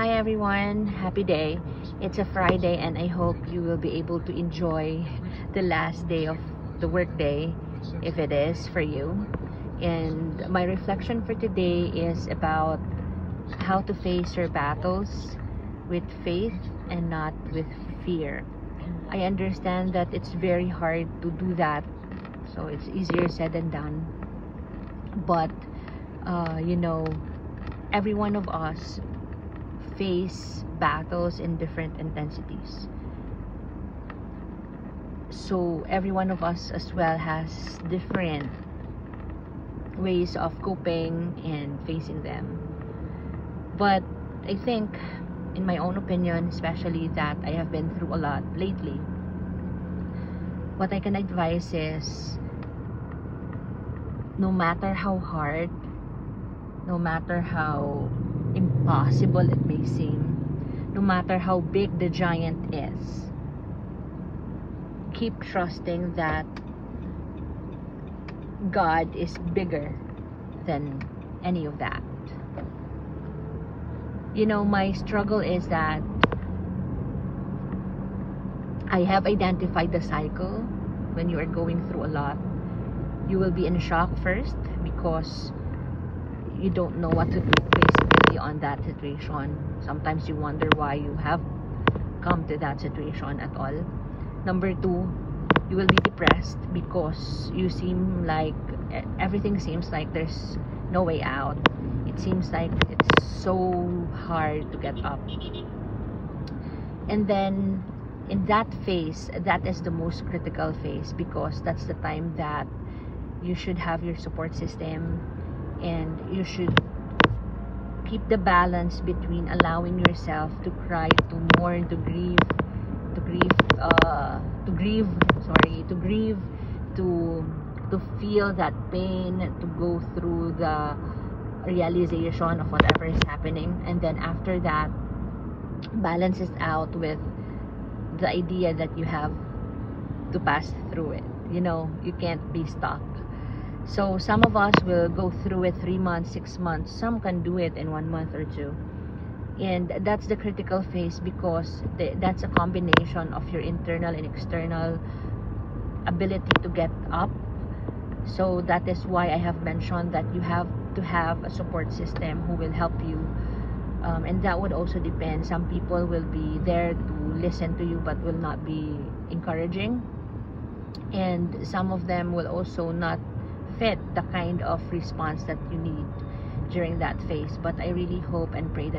Hi everyone, happy day. It's a Friday and I hope you will be able to enjoy the last day of the workday, if it is for you. And my reflection for today is about how to face your battles with faith and not with fear. I understand that it's very hard to do that, so it's easier said than done. But every one of us face battles in different intensities. So every one of us as well has different ways of coping and facing them. But I think, in my own opinion, especially that I have been through a lot lately, what I can advise is, no matter how hard, no matter how impossible it may seem, no matter how big the giant is, keep trusting that God is bigger than any of that. My struggle is that I have identified the cycle. When you are going through a lot, you will be in shock first because you don't know what to do basically on that situation. Sometimes you wonder why you have come to that situation at all. Number two, you will be depressed because you seem like everything seems like there's no way out. It seems like it's so hard to get up. And then in that phase, that is the most critical phase, because that's the time that you should have your support system, and you should keep the balance between allowing yourself to cry, to mourn, to grieve, to feel that pain, to go through the realization of whatever is happening, and then after that, balance it out with the idea that you have to pass through it. You can't be stuck. So some of us will go through it 3 months, 6 months. Some can do it in 1 month or 2. And that's the critical phase, because that's a combination of your internal and external ability to get up. So that is why I have mentioned that you have to have a support system who will help you. And that would also depend. Some people will be there to listen to you but will not be encouraging. And some of them will also not fit the kind of response that you need during that phase. But I really hope and pray that